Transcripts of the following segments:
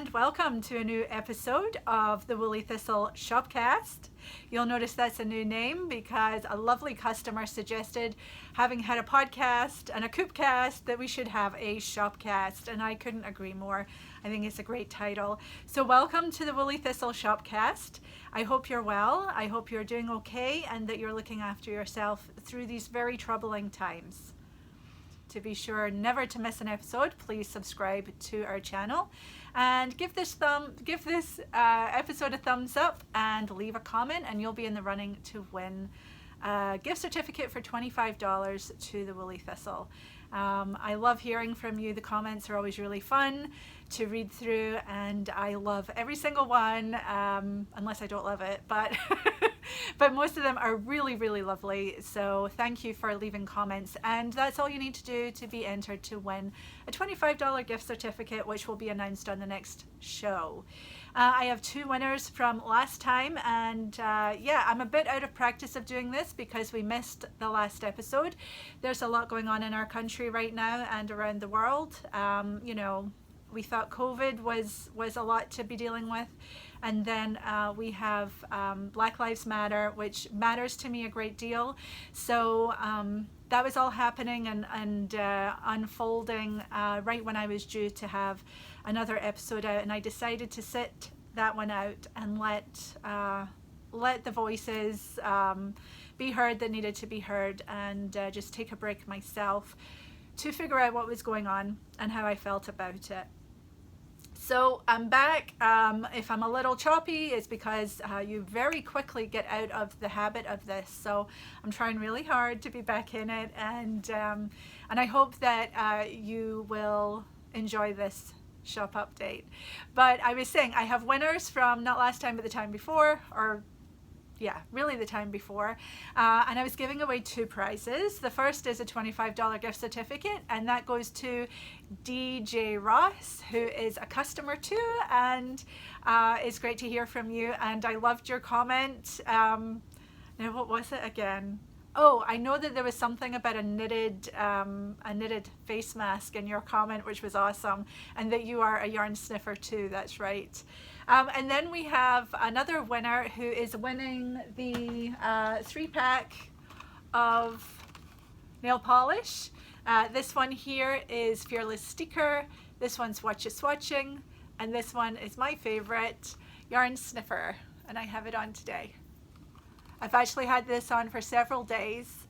and welcome to a new episode of the Woolly Thistle Shopcast. You'll notice that's a new name because a lovely customer suggested, having had a podcast and a coopcast, that we should have a shopcast, and I couldn't agree more. I think it's a great title. So welcome to the Woolly Thistle Shopcast. I hope you're well, I hope you're doing okay, and that you're looking after yourself through these very troubling times. To be sure never to miss an episode, please subscribe to our channel and give this episode a thumbs up and leave a comment, and you'll be in the running to win a gift certificate for $25 to the Woolly Thistle. I love hearing from you. The comments are always really fun to read through, and I love every single one, unless I don't love it, but but most of them are really, really lovely. So thank you for leaving comments, and that's all you need to do to be entered to win a $25 gift certificate, which will be announced on the next show. I have two winners from last time, and yeah, I'm a bit out of practice of doing this because we missed the last episode. There's a lot going on in our country right now and around the world. You know, we thought COVID was a lot to be dealing with, and then we have Black Lives Matter, which matters to me a great deal. So that was all happening and unfolding right when I was due to have another episode out, and I decided to sit that one out and let the voices be heard that needed to be heard, and just take a break myself to figure out what was going on and how I felt about it. So I'm back. If I'm a little choppy, it's because you very quickly get out of the habit of this. So I'm trying really hard to be back in it, and I hope that you will enjoy this shop update. But I was saying I have winners from not last time but the time before, or yeah, really the time before, and I was giving away two prizes. The first is a $25 gift certificate, and that goes to DJ Ross, who is a customer too, and it's great to hear from you, and I loved your comment. Now what was it again? Oh, I know that there was something about a knitted face mask in your comment, which was awesome, and that you are a yarn sniffer too. That's right. And then we have another winner who is winning the 3-pack of nail polish. This one here is Fearless Sticker. This one's Watcha Swatching, and this one is my favorite, Yarn Sniffer, and I have it on today. I've actually had this on for several days,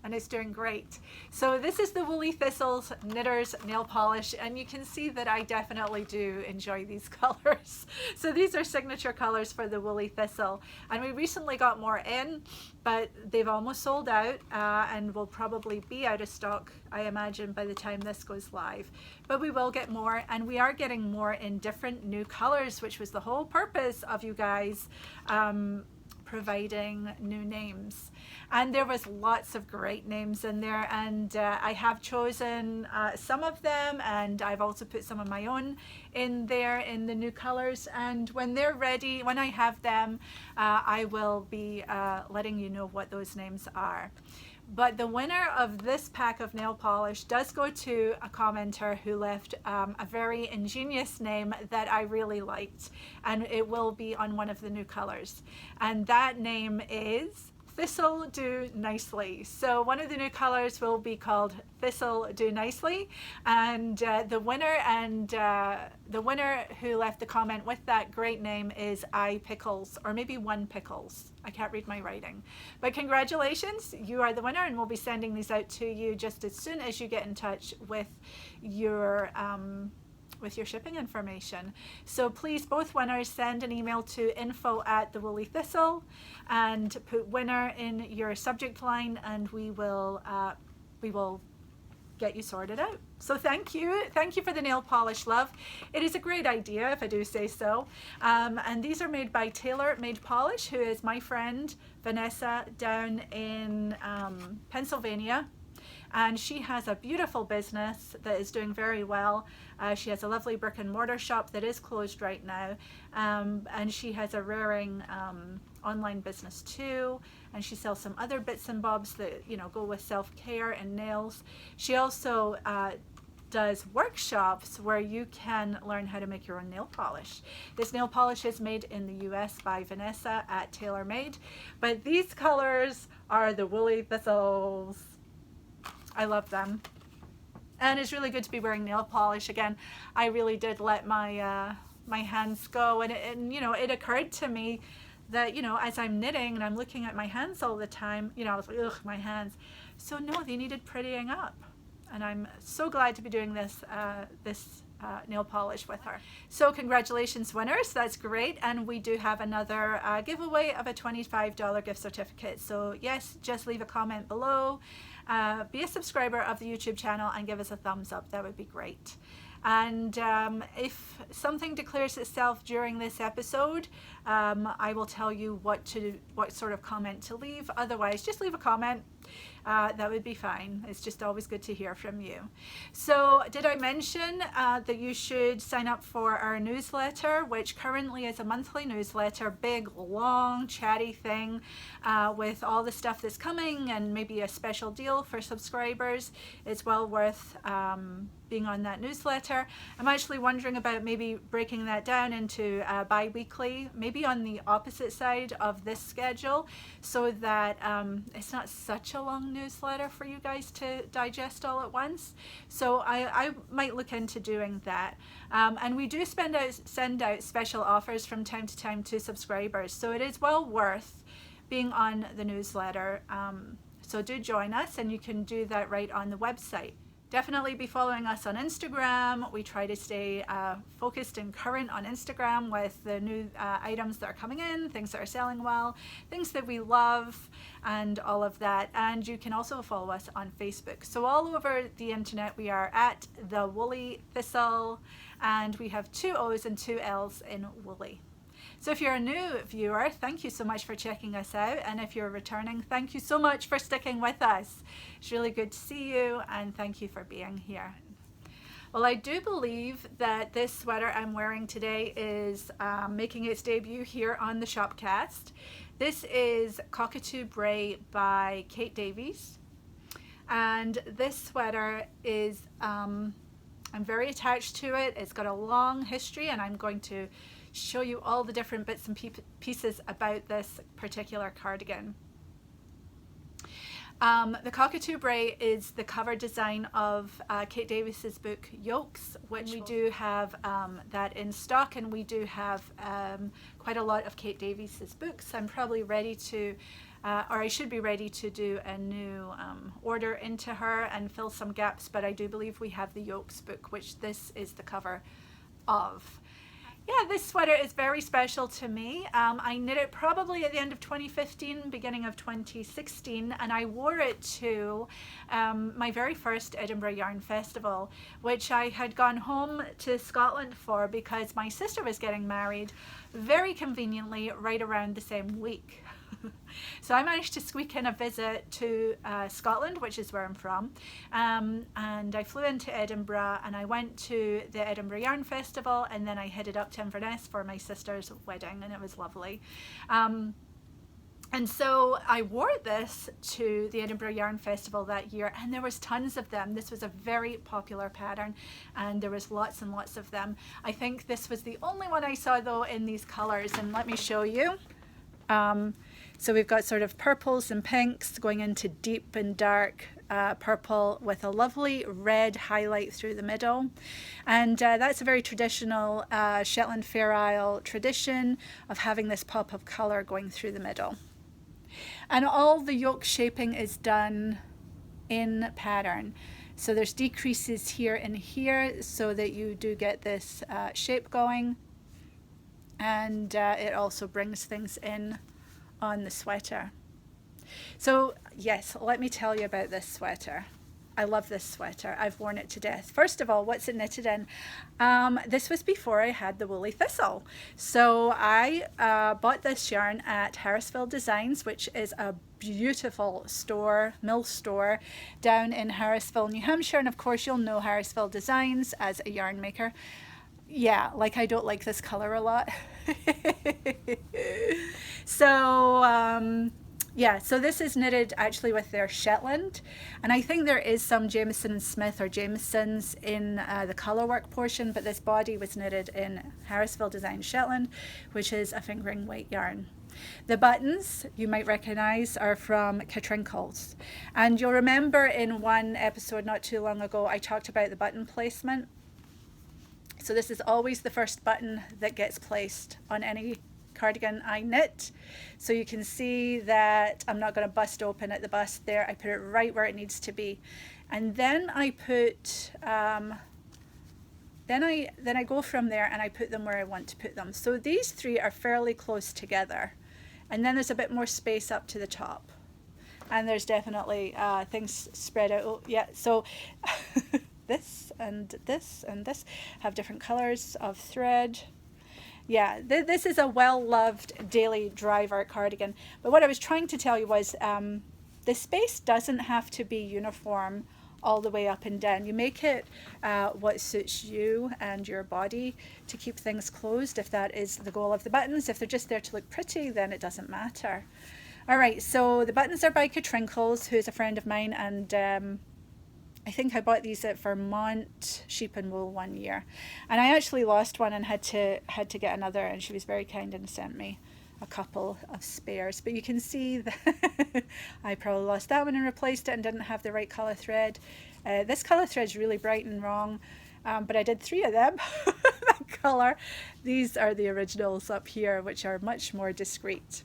and it's doing great. So this is the Woolly Thistle's Knitters Nail Polish, and you can see that I definitely do enjoy these colors. So these are signature colors for the Woolly Thistle, and we recently got more in, but they've almost sold out, and will probably be out of stock, I imagine, by the time this goes live. But we will get more, and we are getting more in different new colors, which was the whole purpose of you guys providing new names. And there was lots of great names in there, and I have chosen some of them, and I've also put some of my own in there in the new colors, and when they're ready, when I have them, I will be letting you know what those names are. But the winner of this pack of nail polish does go to a commenter who left a very ingenious name that I really liked, and it will be on one of the new colors, and that name is Thistle Do Nicely. So one of the new colors will be called Thistle Do Nicely, and the winner who left the comment with that great name is I Pickles, or maybe One Pickles. I can't read my writing, but congratulations, you are the winner, and we'll be sending these out to you just as soon as you get in touch with your shipping information. So please, both winners, send an email to info@thewoollythistle and put winner in your subject line, and we will get you sorted out. So thank you for the nail polish, love. It is a great idea, if I do say so. And these are made by Taylor Made Polish, who is my friend Vanessa down in Pennsylvania. And she has a beautiful business that is doing very well. She has a lovely brick and mortar shop that is closed right now, and she has a rearing online business too, and she sells some other bits and bobs that, you know, go with self-care and nails. She also does workshops where you can learn how to make your own nail polish. This nail polish is made in the US by Vanessa at TaylorMade, but these colors are the Woolly Thistles. I love them. And it's really good to be wearing nail polish again. I really did let my my hands go, and you know, it occurred to me that, you know, as I'm knitting and I'm looking at my hands all the time, you know, I was like, ugh, my hands. So no, they needed prettying up. And I'm so glad to be doing this nail polish with her. So congratulations, winners. That's great. And we do have another giveaway of a $25 gift certificate. So yes, just leave a comment below. Be a subscriber of the YouTube channel and give us a thumbs up. That would be great. And if something declares itself during this episode, I will tell you what sort of comment to leave. Otherwise, just leave a comment. That would be fine. It's just always good to hear from you. So did I mention that you should sign up for our newsletter, which currently is a monthly newsletter, big, long, chatty thing with all the stuff that's coming and maybe a special deal for subscribers. It's well worth being on that newsletter. I'm actually wondering about maybe breaking that down into bi-weekly, maybe on the opposite side of this schedule, so that it's not such a long newsletter for you guys to digest all at once. So I might look into doing that. And we do send out special offers from time to time to subscribers, so it is well worth being on the newsletter. So do join us, and you can do that right on the website. Definitely be following us on Instagram. We try to stay focused and current on Instagram with the new items that are coming in, things that are selling well, things that we love, and all of that. And you can also follow us on Facebook. So all over the internet, we are at the Woolly Thistle, and we have 2 O's and 2 L's in Woolly. So if you're a new viewer, thank you so much for checking us out. And if you're returning, thank you so much for sticking with us. It's really good to see you, and thank you for being here. Well, I do believe that this sweater I'm wearing today is making its debut here on the Shopcast. This is Cockatoo Brae by Kate Davies. And this sweater is, I'm very attached to it. It's got a long history, and I'm going to show you all the different bits and pieces about this particular cardigan. The Cockatoo Brae is the cover design of Kate Davies's book Yolks, which we do have that in stock, and we do have quite a lot of Kate Davies's books. I'm probably ready to, or I should be ready to do a new order into her and fill some gaps, but I do believe we have the Yolks book, which this is the cover of. Yeah, this sweater is very special to me. I knit it probably at the end of 2015, beginning of 2016, and I wore it to my very first Edinburgh Yarn Festival, which I had gone home to Scotland for because my sister was getting married very conveniently right around the same week. So I managed to squeak in a visit to Scotland, which is where I'm from, and I flew into Edinburgh, and I went to the Edinburgh Yarn Festival, and then I headed up to Inverness for my sister's wedding, and it was lovely. And so I wore this to the Edinburgh Yarn Festival that year, and there was tons of them. This was a very popular pattern, and there was lots and lots of them. I think this was the only one I saw, though, in these colors, and let me show you. So we've got sort of purples and pinks going into deep and dark purple with a lovely red highlight through the middle. And that's a very traditional Shetland Fair Isle tradition of having this pop of colour going through the middle. And all the yoke shaping is done in pattern. So there's decreases here and here so that you do get this shape going. And it also brings things in on the sweater. So yes, let me tell you about this sweater. I love this sweater. I've worn it to death. First of all, what's it knitted in? This was before I had the Woolly Thistle. So I bought this yarn at Harrisville Designs, which is a beautiful store, mill store down in Harrisville, New Hampshire. And of course, you'll know Harrisville Designs as a yarn maker. Yeah, like I don't like this color a lot. So Yeah, so this is knitted actually with their Shetland, and I think there is some Jamieson and Smith or Jamiesons in the colourwork portion, but this body was knitted in Harrisville Design Shetland, which is a fingering weight yarn. The buttons you might recognise are from Catrinkles, and you'll remember in one episode not too long ago I talked about the button placement. So this is always the first button that gets placed on any cardigan I knit. So you can see that I'm not going to bust open at the bust there. I put it right where it needs to be, and then I put then I go from there and I put them where I want to put them. So these three are fairly close together, and then there's a bit more space up to the top, and there's definitely things spread out. Oh, yeah, so this and this and this have different colors of thread. Yeah, this is a well-loved daily driver cardigan. But what I was trying to tell you was the space doesn't have to be uniform all the way up and down. You make it what suits you and your body to keep things closed, if that is the goal of the buttons. If they're just there to look pretty, then it doesn't matter. All right, so the buttons are by Catrinkles, who's a friend of mine, and I think I bought these at Vermont Sheep and Wool one year, and I actually lost one and had to get another, and she was very kind and sent me a couple of spares. But you can see that I probably lost that one and replaced it and didn't have the right colour thread. This colour thread is really bright and wrong, but I did 3 of them that colour. These are the originals up here, which are much more discreet.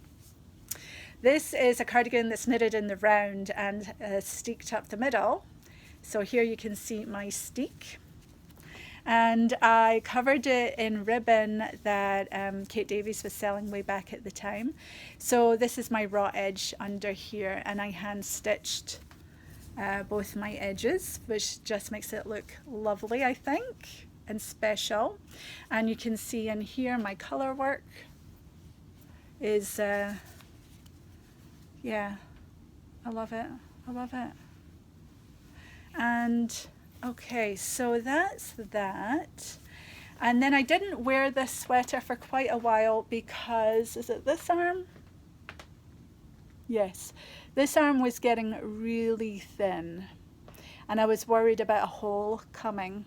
This is a cardigan that's knitted in the round and steeked up the middle. So here you can see my steek, and I covered it in ribbon that Kate Davies was selling way back at the time. So this is my raw edge under here, and I hand stitched both my edges, which just makes it look lovely, I think, and special. And you can see in here my color work is yeah, I love it, I love it. And okay, so that's that. And then I didn't wear this sweater for quite a while because, is it this arm? Yes, this arm was getting really thin and I was worried about a hole coming.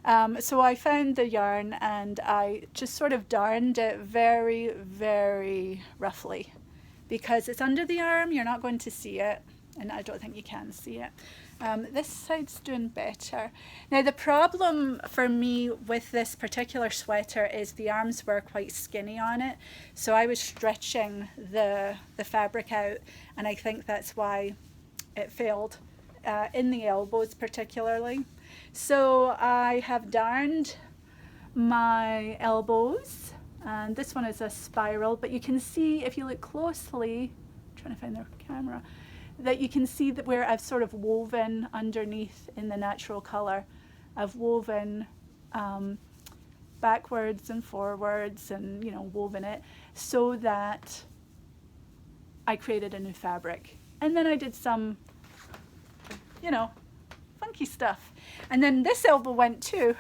So I found the yarn and I just sort of darned it very, very roughly because it's under the arm, you're not going to see it, and I don't think you can see it. This side's doing better. Now the problem for me with this particular sweater is the arms were quite skinny on it, so I was stretching the fabric out, and I think that's why it failed in the elbows particularly. So I have darned my elbows, and this one is a spiral, but you can see if you look closely, I'm trying to find the camera, that you can see that where I've sort of woven underneath in the natural colour. I've woven backwards and forwards and, you know, woven it so that I created a new fabric. And then I did some, you know, funky stuff. And then this elbow went too.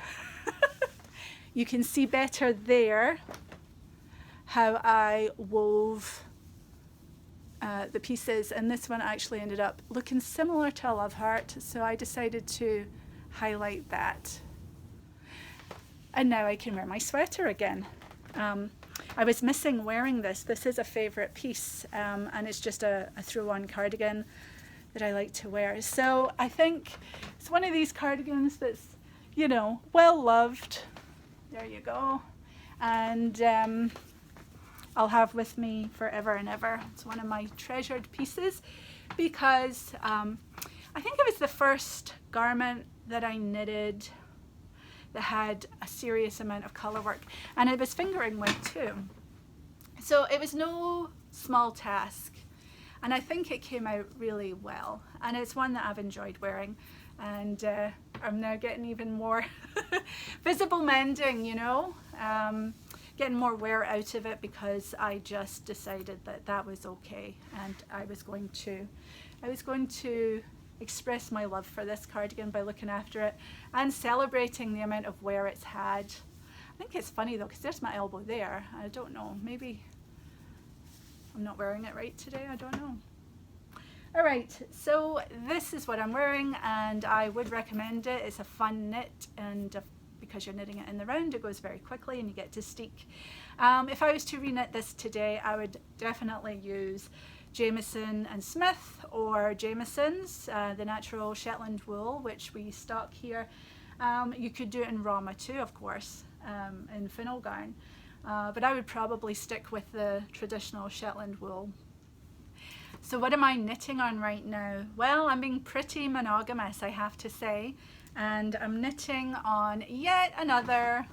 You can see better there how I wove the pieces, and this one actually ended up looking similar to a love heart, so I decided to highlight that. And now I can wear my sweater again. I was missing wearing this. This is a favourite piece, and it's just a throw-on cardigan that I like to wear. So I think it's one of these cardigans that's, you know, well loved. There you go. And I'll have with me forever and ever. It's one of my treasured pieces because I think it was the first garment that I knitted that had a serious amount of colour work, and it was fingering weight too. So it was no small task, and I think it came out really well, and it's one that I've enjoyed wearing, and I'm now getting even more visible mending, you know. Getting more wear out of it because I just decided that that was okay, and I was going to express my love for this cardigan by looking after it and celebrating the amount of wear it's had. I think it's funny though, because there's my elbow there. I don't know, maybe I'm not wearing it right today, I don't know. All right, so this is what I'm wearing, and I would recommend it. It's a fun knit, and because you're knitting it in the round, it goes very quickly and you get to steek. If I was to reknit this today, I would definitely use Jamieson and Smith, or Jamieson's, the natural Shetland wool, which we stock here. You could do it in Rauma too, of course, in Finulgarn, but I would probably stick with the traditional Shetland wool. So what am I knitting on right now? Well, I'm being pretty monogamous, I have to say, and I'm knitting on yet another,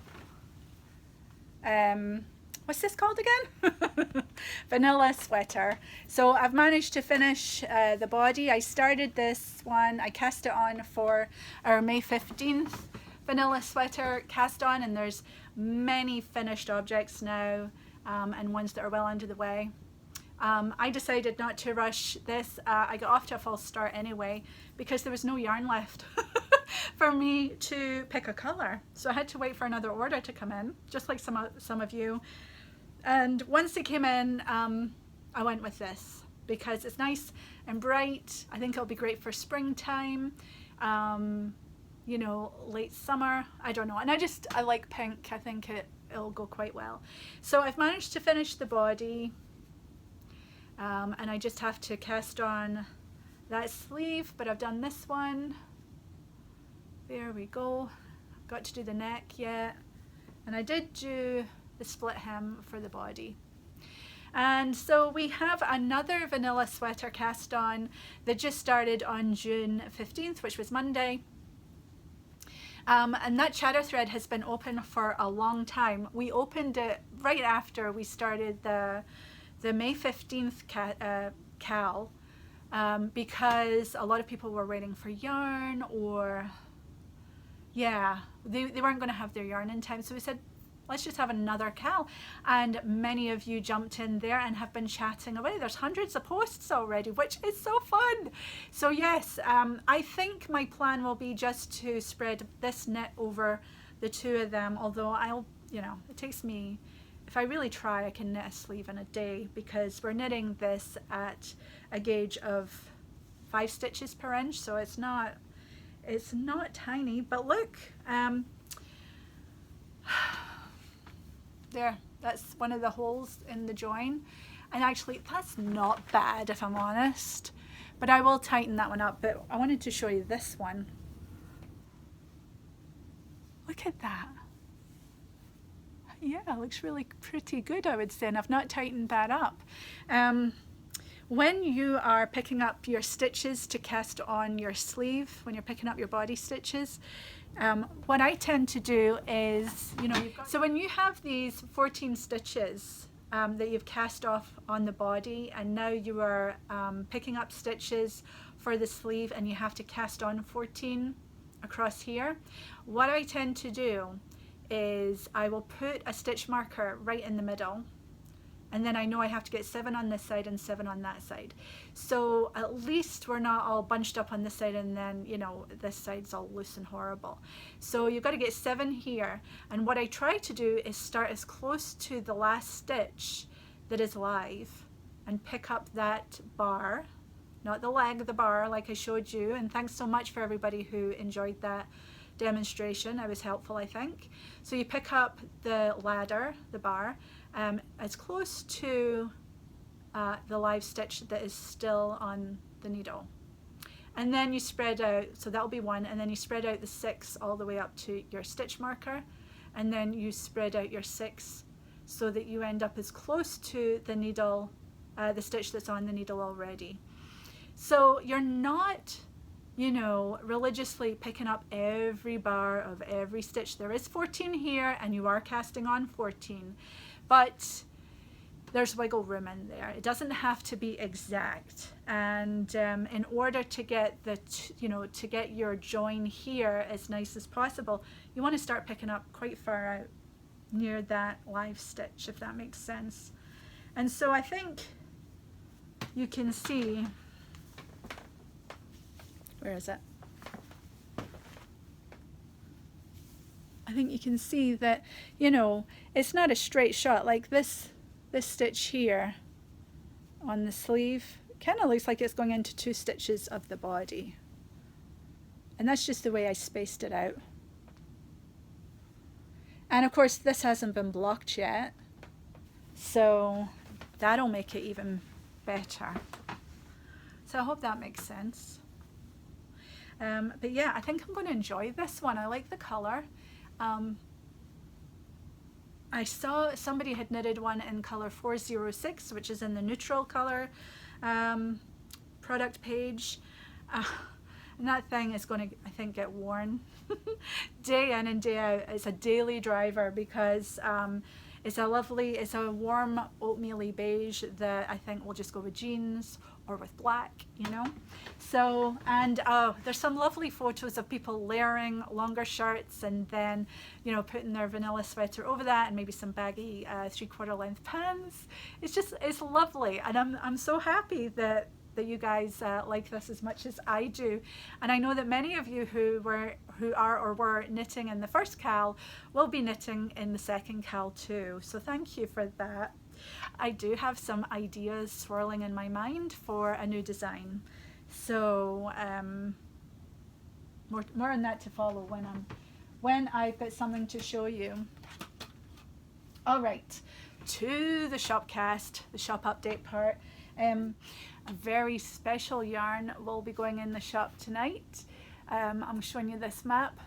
what's this called again? Vanilla sweater. So I've managed to finish the body. I started this one, I cast it on for our May 15th vanilla sweater cast on, and there's many finished objects now, and ones that are well under the way. I decided not to rush this. I got off to a false start anyway because there was no yarn left for me to pick a colour. So I had to wait for another order to come in, just like some of you. And once it came in, I went with this because it's nice and bright. I think it'll be great for springtime, you know, late summer. I don't know. And I like pink. I think it'll go quite well. So I've managed to finish the body. And I just have to cast on that sleeve, but I've done this one. There we go. Got to do the neck yet. And I did do the split hem for the body. And so we have another vanilla sweater cast on that just started on June 15th, which was Monday. And that chatter thread has been open for a long time. We opened it right after we started the May 15th cal, because a lot of people were waiting for yarn, or yeah, they weren't going to have their yarn in time. So we said, let's just have another cal. And many of you jumped in there and have been chatting away. There's hundreds of posts already, which is so fun. So yes, I think my plan will be just to spread this knit over the two of them, although it takes me, if I really try, I can knit a sleeve in a day, because we're knitting this at a gauge of 5 stitches per inch, so it's not tiny. But look, there, that's one of the holes in the join, and actually that's not bad if I'm honest, but I will tighten that one up. But I wanted to show you this one. Look at that. Yeah, it looks really pretty good, I would say, and I've not tightened that up. When you are picking up your stitches to cast on your sleeve, when you're picking up your body stitches, what I tend to do is, so when you have these 14 stitches that you've cast off on the body, and now you are picking up stitches for the sleeve, and you have to cast on 14 across here, what I tend to do is I will put a stitch marker right in the middle, and then I know I have to get 7 on this side and 7 on that side, so at least we're not all bunched up on this side and then this side's all loose and horrible. So you've got to get 7 here, and what I try to do is start as close to the last stitch that is live and pick up that bar, not the leg, the bar, like I showed you. And thanks so much for everybody who enjoyed that demonstration. I was helpful, I think. So you pick up the ladder, the bar, as close to the live stitch that is still on the needle, and then you spread out, so that'll be 1, and then you spread out the 6 all the way up to your stitch marker, and then you spread out your 6 so that you end up as close to the needle, the stitch that's on the needle already. So you're not religiously picking up every bar of every stitch. There is 14 here, and you are casting on 14, but there's wiggle room in there. It doesn't have to be exact, and in order to get to get your join here as nice as possible, you want to start picking up quite far out near that live stitch, if that makes sense. And so I think you can see, where is it? I think you can see that, it's not a straight shot. Like this stitch here on the sleeve kind of looks like it's going into 2 stitches of the body. And that's just the way I spaced it out. And of course this hasn't been blocked yet, so that'll make it even better. So I hope that makes sense. But yeah, I think I'm going to enjoy this one. I like the colour. I saw somebody had knitted one in colour 406, which is in the neutral colour product page. And that thing is going to, I think, get worn day in and day out. It's a daily driver because it's a warm oatmeal-y beige that I think will just go with jeans or with black, you know. So, and there's some lovely photos of people layering longer shirts and then, you know, putting their vanilla sweater over that and maybe some baggy 3/4 length pants. It's lovely, and I'm so happy that you guys like this as much as I do. And I know that many of you who are or were knitting in the first cal will be knitting in the second cal too. So thank you for that. I do have some ideas swirling in my mind for a new design. So more on that to follow when I've got something to show you. All right, to the Shopcast, the shop update part. A very special yarn will be going in the shop tonight. I'm showing you this map.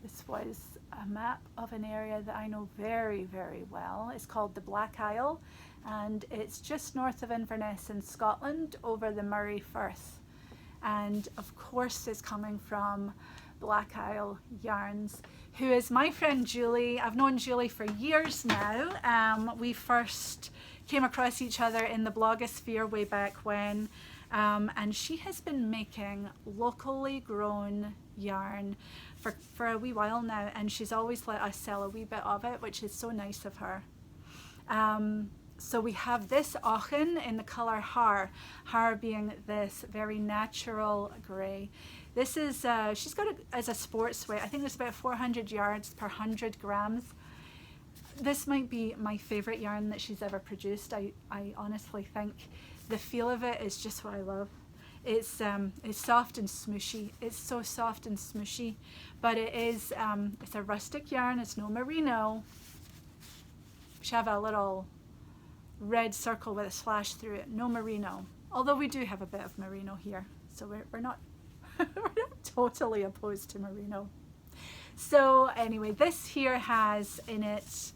This was a map of an area that I know very, very well. It's called the Black Isle, and it's just north of Inverness in Scotland over the Moray Firth. And of course it's coming from Black Isle Yarns, who is my friend Julie. I've known Julie for years now. We first came across each other in the blogosphere way back when, and she has been making locally grown yarn for a wee while now, and she's always let us sell a wee bit of it, which is so nice of her. So we have this Auchen in the colour Haar, Haar being this very natural grey. This is, she's got it as a sports weight. I think there's about 400 yards per 100 grams. This might be my favourite yarn that she's ever produced. I honestly think the feel of it is just what I love. It's soft and smooshy. It's so soft and smooshy, but it is it's a rustic yarn. It's no merino. We should have a little red circle with a slash through it. No merino, although we do have a bit of merino here, so we're not we're not totally opposed to merino. So anyway, this here has in it,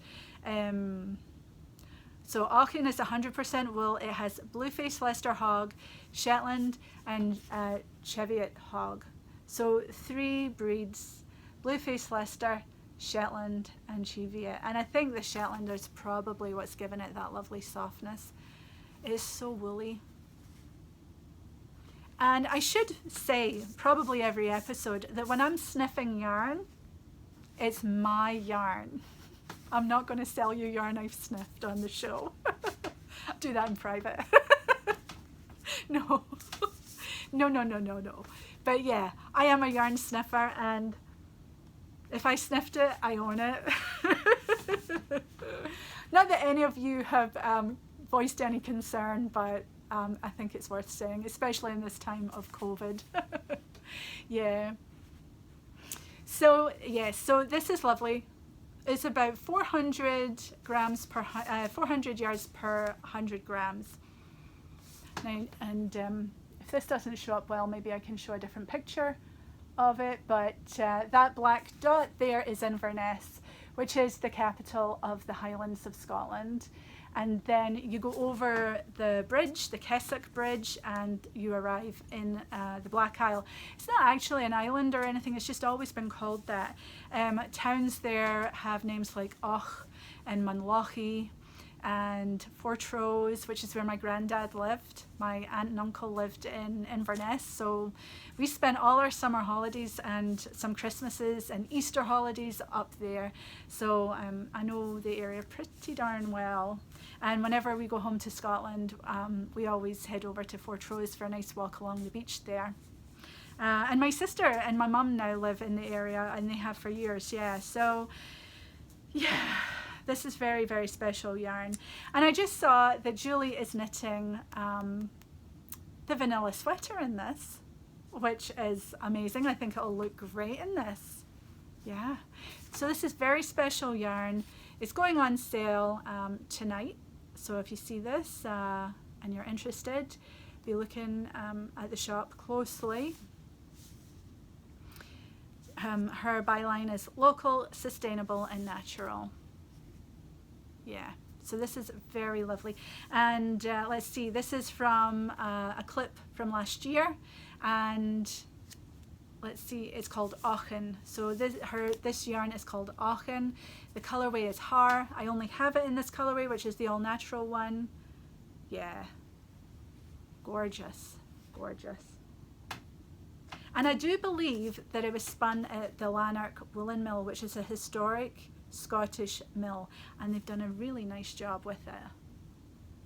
so Auchen is 100% wool. It has Bluefaced Leicester Hogg, Shetland, and Cheviot Hogg. So 3 breeds: Bluefaced Leicester, Shetland, and Cheviot. And I think the Shetland is probably what's given it that lovely softness. It is so woolly. And I should say, probably every episode, that when I'm sniffing yarn, it's my yarn. I'm not going to sell you yarn I've sniffed on the show. I'll do that in private. No. No. But yeah, I am a yarn sniffer, and if I sniffed it, I own it. Not that any of you have voiced any concern, but I think it's worth saying, especially in this time of COVID. Yeah. So this is lovely. It's about 400 grams per 400 yards per 100 grams. Now, and if this doesn't show up well, maybe I can show a different picture of it. But that black dot there is Inverness, which is the capital of the Highlands of Scotland. And then you go over the bridge, the Keswick Bridge, and you arrive in the Black Isle. It's not actually an island or anything, it's just always been called that. Towns there have names like Auch and Munlochy and Fortrose, which is where my granddad lived. My aunt and uncle lived in Inverness, so we spent all our summer holidays and some Christmases and Easter holidays up there. So I know the area pretty darn well. And whenever we go home to Scotland, we always head over to Fortrose for a nice walk along the beach there. And my sister and my mum now live in the area, and they have for years, yeah. So, yeah, This is very, very special yarn. And I just saw that Julie is knitting the vanilla sweater in this, which is amazing. I think it'll look great in this. Yeah. So this is very special yarn. It's going on sale tonight. So if you see this and you're interested, be looking at the shop closely. Her byline is local, sustainable and natural. Yeah, so this is very lovely. And let's see, this is from a clip from last year, and let's see, it's called Auchen. So this yarn is called Auchen. The colorway is Haar. I only have it in this colorway, which is the all natural one. Yeah, gorgeous, gorgeous. And I do believe that it was spun at the Lanark Woolen Mill, which is a historic Scottish mill, and they've done a really nice job with it.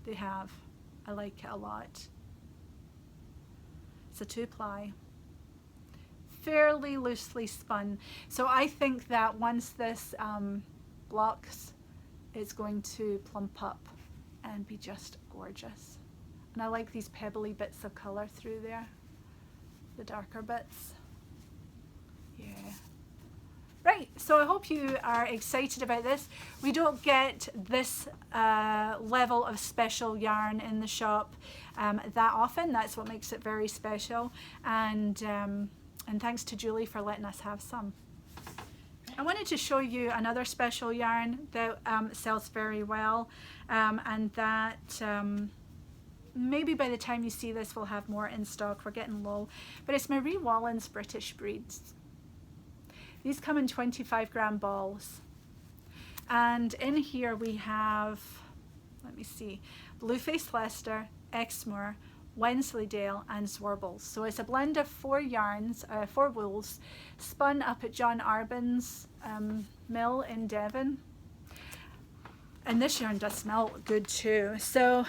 They have. I like it a lot. It's a 2-ply. Fairly loosely spun. So I think that once this blocks, it's going to plump up and be just gorgeous. And I like these pebbly bits of colour through there. The darker bits. Yeah. Right, so I hope you are excited about this. We don't get this level of special yarn in the shop that often. That's what makes it very special. And thanks to Julie for letting us have some. I wanted to show you another special yarn that sells very well, and that maybe by the time you see this we'll have more in stock. We're getting low, but it's Marie Wallen's British Breeds. These come in 25-gram balls, and in here we have, let me see, Bluefaced, Leicester, Exmoor, Wensleydale and Zwartbles. So it's a blend of 4 yarns, 4 wools, spun up at John Arbon's mill in Devon. And this yarn does smell good too. So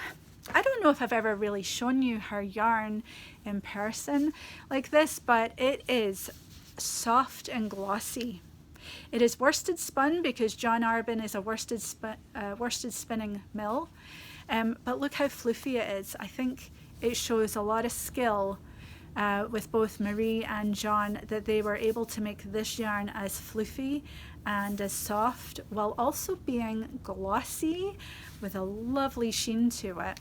I don't know if I've ever really shown you her yarn in person like this, but it is soft and glossy. It is worsted spun because John Arbon is a worsted spinning mill. But look how floofy it is. I think it shows a lot of skill with both Marie and John, that they were able to make this yarn as floofy and as soft while also being glossy with a lovely sheen to it.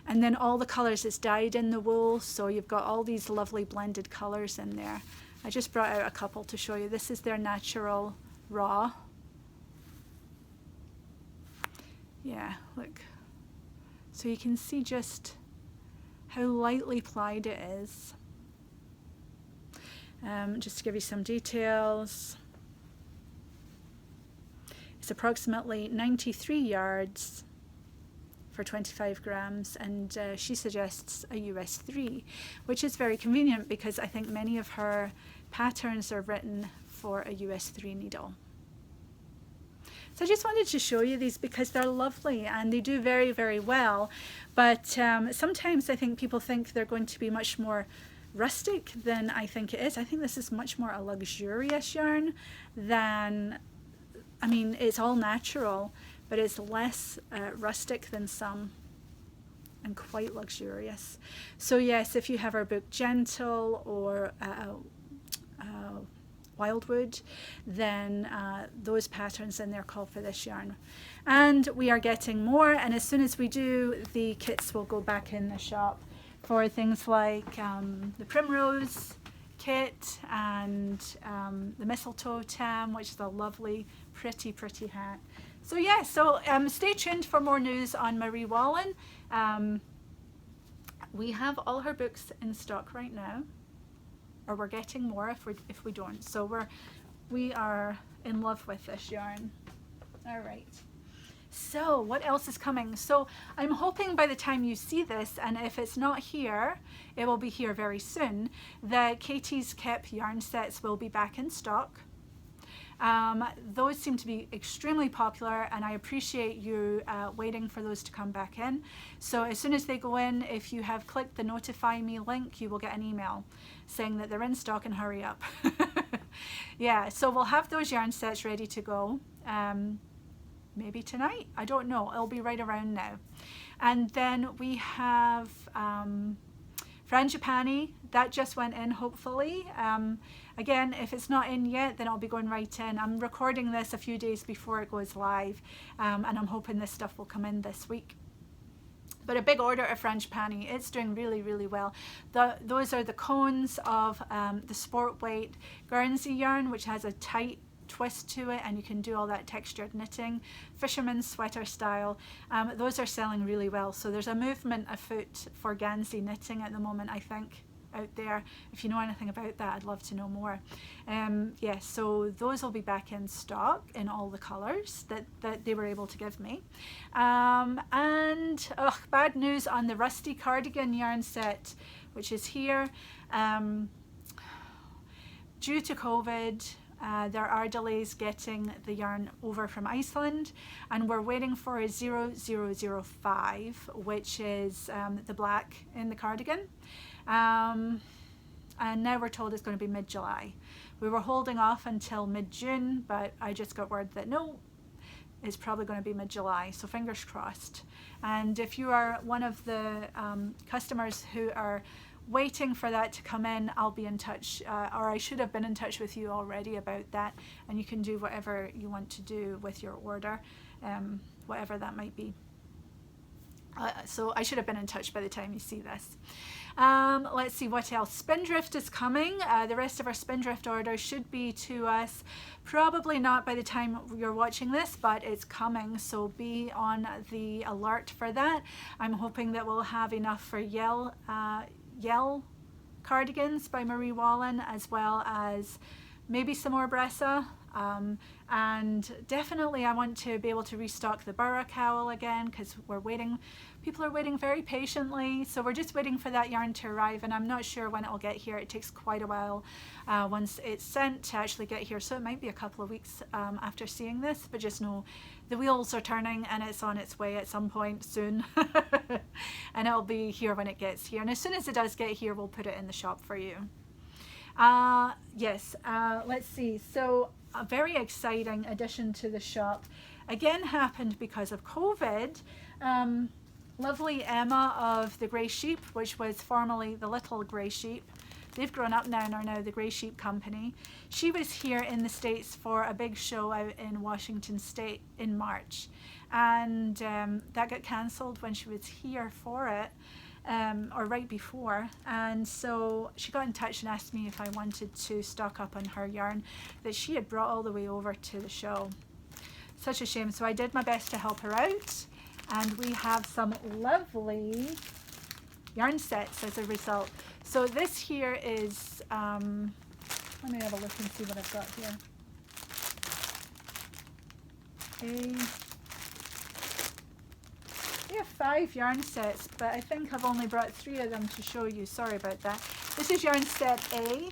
And then all the colours is dyed in the wool, so you've got all these lovely blended colours in there. I just brought out a couple to show you. This is their natural raw. Yeah, look. So you can see just how lightly plied it is. Just to give you some details. It's approximately 93 yards for 25 grams, and she suggests a US 3, which is very convenient because I think many of her patterns are written for a US 3 needle. So I just wanted to show you these because they're lovely and they do very, very well. But sometimes I think people think they're going to be much more rustic than I think it is. I think this is much more a luxurious yarn than, I mean, it's all natural, but it's less rustic than some and quite luxurious. So yes, if you have our book Gentle or Wildwood, then those patterns in there call for this yarn. And we are getting more, and as soon as we do, the kits will go back in the shop for things like the Primrose kit and the Mistletoe Tam, which is a lovely, pretty hat. So yeah, so stay tuned for more news on Marie Wallen. We have all her books in stock right now, or we're getting more if we don't. So we are in love with this yarn. All right. So what else is coming? So I'm hoping by the time you see this, and if it's not here, it will be here very soon, that Katie's Kep yarn sets will be back in stock. Those seem to be extremely popular, and I appreciate you waiting for those to come back in. So as soon as they go in, if you have clicked the notify me link, you will get an email saying that they're in stock and hurry up. Yeah, so we'll have those yarn sets ready to go. maybe tonight. I don't know. It'll be right around now. And then we have Frangipani. That just went in, hopefully. Again, if it's not in yet, then I'll be going right in. I'm recording this a few days before it goes live, and I'm hoping this stuff will come in this week. But a big order of Frangipani. It's doing really, really well. Those are the cones of the sportsweight Guernsey yarn, which has a tight twist to it, and you can do all that textured knitting, fisherman's sweater style. Those are selling really well. So there's a movement afoot for Guernsey knitting at the moment, I think, out there. If you know anything about that, I'd love to know more. Yeah, so those will be back in stock in all the colours that they were able to give me. And bad news on the Rusty Cardigan Yarn Set, which is here. Due to COVID, there are delays getting the yarn over from Iceland, and we're waiting for a 0005, which is the black in the cardigan. And now we're told it's going to be mid-July. We were holding off until mid-June, but I just got word that no, it's probably going to be mid-July, so fingers crossed. And if you are one of the customers who are waiting for that to come in, I'll be in touch, or I should have been in touch with you already about that, and you can do whatever you want to do with your order, whatever that might be. So I should have been in touch by the time you see this. Let's see what else. Spindrift is coming. The rest of our Spindrift orders should be to us probably not by the time you're watching this, but it's coming, so be on the alert for that. I'm hoping that we'll have enough for Yell cardigans by Marie Wallen, as well as maybe some more Bressa. And definitely I want to be able to restock the Burra cowl again, because we're waiting. People are waiting very patiently, so we're just waiting for that yarn to arrive, and I'm not sure when it'll get here. It takes quite a while once it's sent to actually get here, so it might be a couple of weeks after seeing this, but just know the wheels are turning and it's on its way at some point soon. And it'll be here when it gets here, and as soon as it does get here, we'll put it in the shop for you. Yes, let's see. So a very exciting addition to the shop, again happened because of COVID. Lovely Emma of the Grey Sheep, which was formerly the Little Grey Sheep, they've grown up now and are now the Grey Sheep Company. She was here in the States for a big show out in Washington State in March, and that got cancelled when she was here for it. Or right before, and so she got in touch and asked me if I wanted to stock up on her yarn that she had brought all the way over to the show. Such a shame. So I did my best to help her out, and we have some lovely yarn sets as a result. So this here is let me have a look and see what I've got here. Okay. We have 5 yarn sets, but I think I've only brought 3 of them to show you. Sorry about that. This is yarn set A.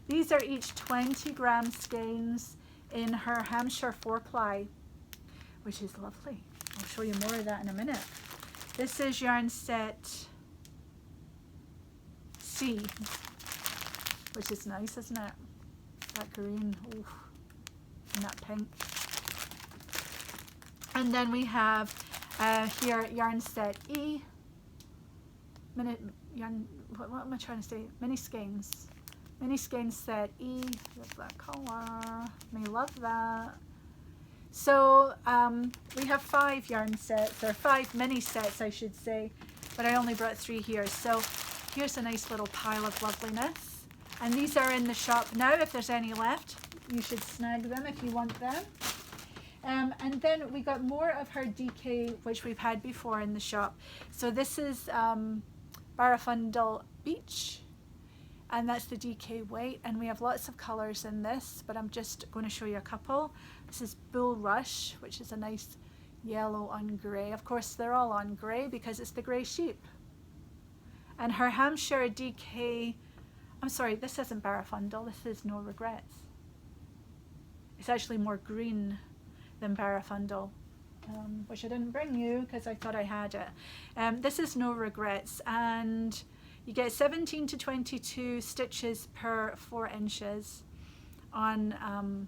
These are each 20 gram skeins in her Hampshire 4-ply, which is lovely. I'll show you more of that in a minute. This is yarn set C, which is nice, isn't it? That green, ooh, and that pink. And then we have here yarn set E, what am I trying to say? Mini skeins set E. Love that color. May love that. So we have 5 yarn sets, or 5 mini sets, I should say, but I only brought 3 here. So here's a nice little pile of loveliness, and these are in the shop now. If there's any left, you should snag them if you want them. And then we got more of her DK, which we've had before in the shop. So this is Barafundle Beach, and that's the DK weight, and we have lots of colors in this, but I'm just going to show you a couple. This is Bull Rush, which is a nice yellow on grey. Of course they're all on grey because it's the Grey Sheep. And her Hampshire DK, I'm sorry, this isn't Barafundle, this is No Regrets. It's actually more green than Barafundle, which I didn't bring you because I thought I had it. This is No Regrets, and you get 17 to 22 stitches per 4 inches on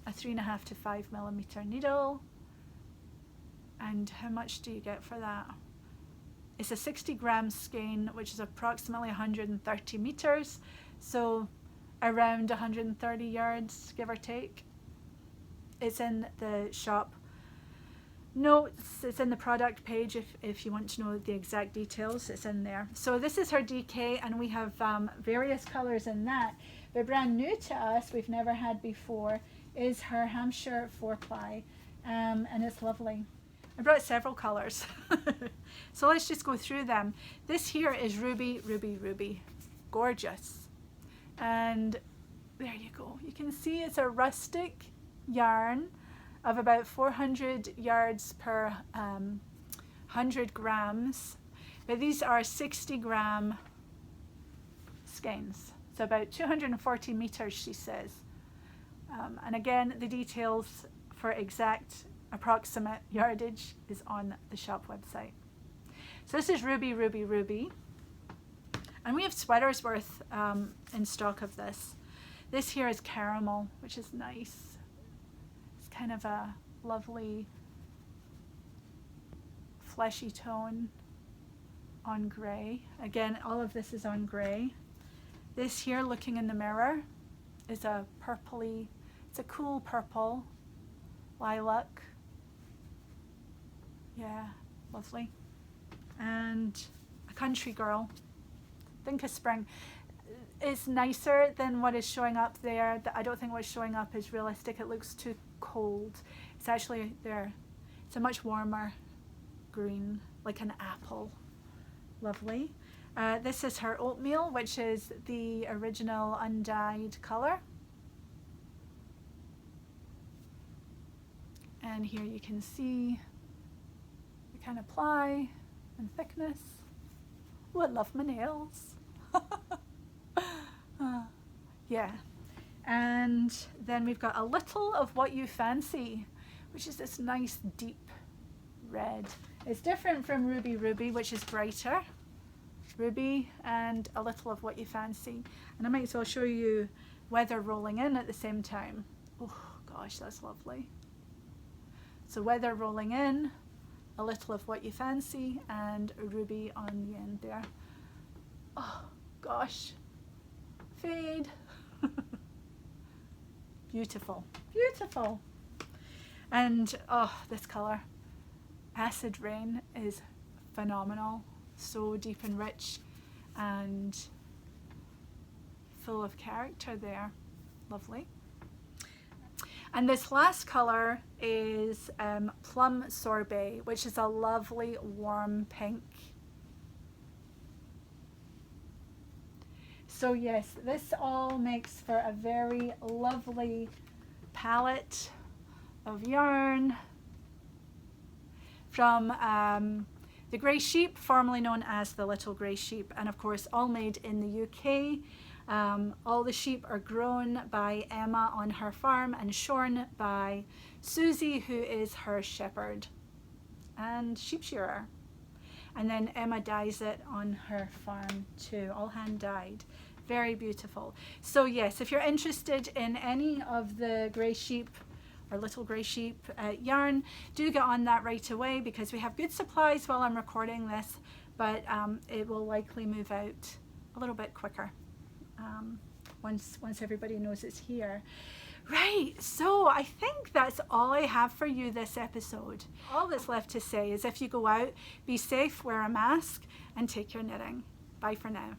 a 3.5 to 5 millimeter needle. And how much do you get for that? It's a 60-gram skein, which is approximately 130 meters, so around 130 yards, give or take. It's in the shop notes, it's in the product page if you want to know the exact details, it's in there. So this is her DK, and we have various colors in that. But brand new to us, we've never had before, is her Hampshire 4-ply, and it's lovely. I brought several colors. So let's just go through them. This here is Ruby, Ruby, Ruby. Gorgeous. And there you go. You can see it's a rustic yarn of about 400 yards per 100 grams. But these are 60-gram skeins. So about 240 meters, she says. And again, the details for exact approximate yardage is on the shop website. So this is Ruby, Ruby, Ruby. And we have sweaters worth in stock of this. This here is caramel, which is nice. It's kind of a lovely fleshy tone on grey. Again, all of this is on grey. This here, looking in the mirror, is a purpley, it's a cool purple, lilac. Yeah, lovely. And a country girl, think of spring. It's nicer than what is showing up there. I don't think what's showing up is realistic. It looks too cold. It's actually there. It's a much warmer green, like an apple. Lovely. This is her oatmeal, which is the original undyed colour. And here you can see the kind of ply and thickness. Oh, I love my nails. Yeah. And then we've got a little of what you fancy, which is this nice deep red. It's different from Ruby Ruby, which is brighter. Ruby and a little of what you fancy. And I might as well show you Weather Rolling In at the same time. Oh gosh, that's lovely. So Weather Rolling In, a little of what you fancy, and Ruby on the end there. Oh gosh, fade. Beautiful, beautiful. And oh, this colour, Acid Rain, is phenomenal. So deep and rich and full of character there. Lovely. And this last colour is Plum Sorbet, which is a lovely warm pink. So yes, this all makes for a very lovely palette of yarn from the Grey Sheep, formerly known as the Little Grey Sheep, and of course all made in the UK. All the sheep are grown by Emma on her farm and shorn by Susie, who is her shepherd and sheep shearer. And then Emma dyes it on her farm too, all hand dyed. Very beautiful. So yes, if you're interested in any of the Grey Sheep or Little Grey Sheep yarn, do get on that right away, because we have good supplies while I'm recording this, but it will likely move out a little bit quicker once everybody knows it's here. Right, so I think that's all I have for you this episode. All that's left to say is, if you go out, be safe, wear a mask, and take your knitting. Bye for now.